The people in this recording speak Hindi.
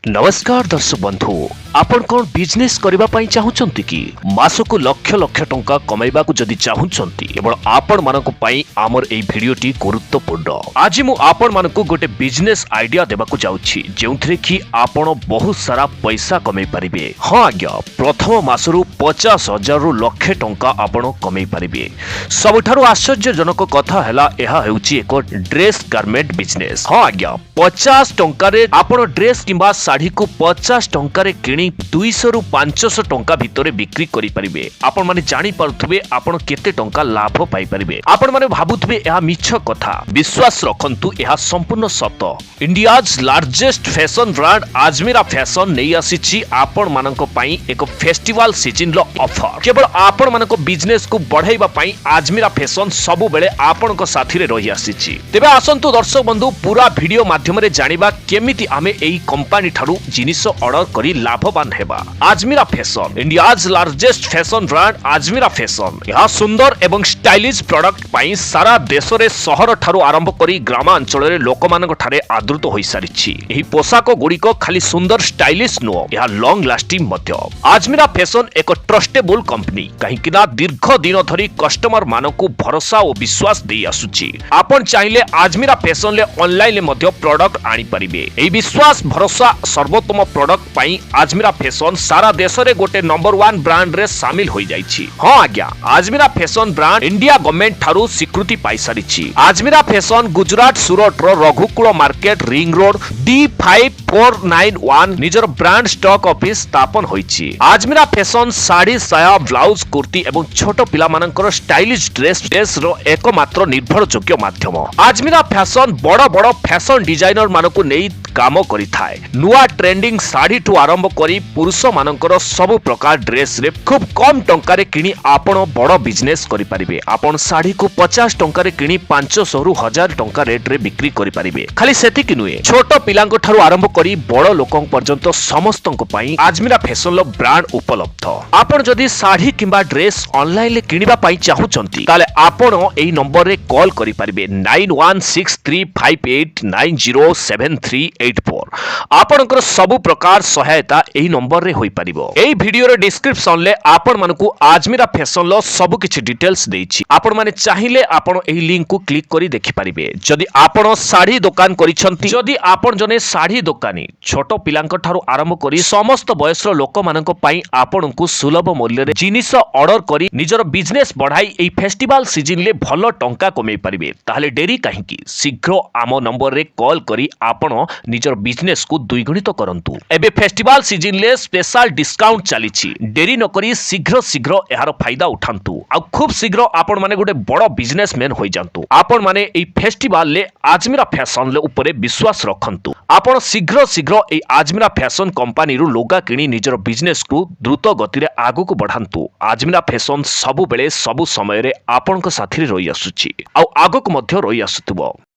नमस्कार दर्शक बंधु आपण कौन बिजनेस करबा पई चाहुचंती कि मासको लक्ष लक्ष टंका कमाइबा को जदी चाहुचंती केवल आपण मानको पई हमर एई भिडियोटी गुरुत्वपूर्ण। आज मु आपण मानको गोटे बिजनेस आइडिया देबा को जाउछि जेउथरे कि आपण बहुत सारा पैसा कमाई परिबे। हां आज्ञा प्रथम मासरु 50,000 रु लक्ष टंका आपण कमाई परिबे। सबठारु आश्चर्यजनक कथा हैला एहा हेउछि एक ड्रेस गारमेंट बिजनेस। हां आज्ञा 50 टंका रे आपण ड्रेस किंबा साड़ी को 50 टंका रे किणी 200 रु 500 टंका भितरे बिक्री करि परिबे। आपण माने जानि परथुबे आपण केते टंका लाभ पाई परिबे। आपण माने भाबुथबे एहा मिछ कथा, विश्वास रखंतु एहा संपूर्ण सत। India's largest fashion brand Ajmera fashion नै आसीछि आपण मानक पई एक फेस्टिवल सीजन लो ऑफर। केवल आपण मानक बिजनेस को बढ़ाइबा पई आजमीरा फैशन सब बेले आपणक साथी रे रहि आसीछि। तेबे आसंतु दर्शक बंधु पूरा वीडियो माध्यम रे जानिबा केमिति आमे एई कंपनी ठारू जिनिस ऑर्डर करी लाभवान हेबा। Ajmera fashion India's largest fashion brand Ajmera fashion यह सुंदर एवं स्टाइलिश प्रोडक्ट पाई सारा देश रे सहर ठारू आरंभ करी ग्रामांचल रे लोकमानक ठारे आदृत होई सारिछि। एही पोशाक गुड़िको खाली सुंदर स्टाइलिश नुह, यह लॉन्ग लास्टिंग मध्य। आजमीरा फैशन एक ट्रस्टेबल कंपनी कहीं दीर्घ दिन धरी कस्टमर मानकु भरोसा और विश्वास दे आसुछि। आपण चाहिले आजमीरा फैशन ले ऑनलाइन ले मध्य प्रोडक्ट आनी परिबे। एही विश्वास भरोसा सर्वोत्तम प्रोडक्ट पाई आजमीरा फैशन सारा देश रे गोटे नंबर 1 ब्रांड रे शामिल होई जाइछि। हां आज्ञा आजमीरा फैशन ब्रांड इंडिया गवर्नमेंट ठारू स्वीकृति पाई सारिछि। आजमीरा फैशन गुजरात सूरत रो रघुकुल मार्केट रिंग रोड D5491 निजर ब्रांड स्टॉक ऑफिस स्थापन होइछि। आजमीरा फैशन साड़ी साया ब्लाउज कुर्ती एवं छोट पिला मानकर स्टाइलिश ड्रेस रो एकमात्र निर्भरयोग्य माध्यम। आजमीरा फैशन बड़ बड़ फैशन डिजाइनर मानकु नेई काम करि थाए। नुआ ट्रेंडिंग साड़ी टू आरंभ करी पुरुष मानकर सब प्रकार ड्रेस रे खूब कम टंका रे किनी आपण बड़ बिजनेस करि परिबे। आपण साड़ी को 50 टंका रे किनी 500 रु 1000 टंका रेट रे बिक्री करि परिबे। खाली सेति कि नुए छोट पिलांक ठारू आरंभ करी बड़ लोकन पर्यंत समस्तक पई आजमीरा फैशन लो ब्रांड उपलब्ध। आपण जदी साड़ी किंबा ड्रेस ऑनलाइन ले किनिबा पई चाहुचंती ताले आपण एई नंबर रे कॉल करि परिबे 916358907384। आपणकर सब प्रकार सहायता एही नंबर रे होई परिबो। एही वीडियो रे डिस्क्रिप्शन ले आपण मानकु आजमीरा फैशन लो सब किछि डिटेल्स देछि। आपण माने चाहिले आपण एही लिंक को क्लिक करी देखि परिबे। जदि आपण साड़ी दुकान करिसंती, जदि आपण जने साड़ी दुकानी छोट पिलांक ठारू आरंभ करी समस्त बयसर लोक मानक पई आपणकु सुलभ मूल्य रे जिनिस ऑर्डर करी निजर बिजनेस बढ़ाई एही फेस्टिवल सीजन ले भलो टंका कमाई परिबे। ताहले डेरी काहीकि शीघ्र आम नंबर रे कॉल करी आपण निजर बिजनेस को द्विगुणित करंतु। एबे फेस्टिवल सीजन ले स्पेशल डिस्काउंट चलीछि। डेरी न करी शीघ्र शीघ्र एहार फायदा उठांतु आ खूब शीघ्र आपण माने गोटे बड़ बिजनेसमैन होई जांतु। आपण माने एई फेस्टिवल ले आजमीरा फैशन ले ऊपर विश्वास रखंतु। आपण शीघ्र शीघ्र एई आजमीरा फैशन कंपनी रु लोगा किनी निजर बिजनेस को द्रुत गति रे आगु को बढ़ांतु। आजमीरा फैशन सबु बेले सबु समय रे आपनक साथी रे रही आसुछि आ आगु को मध्य रही आसुतबो।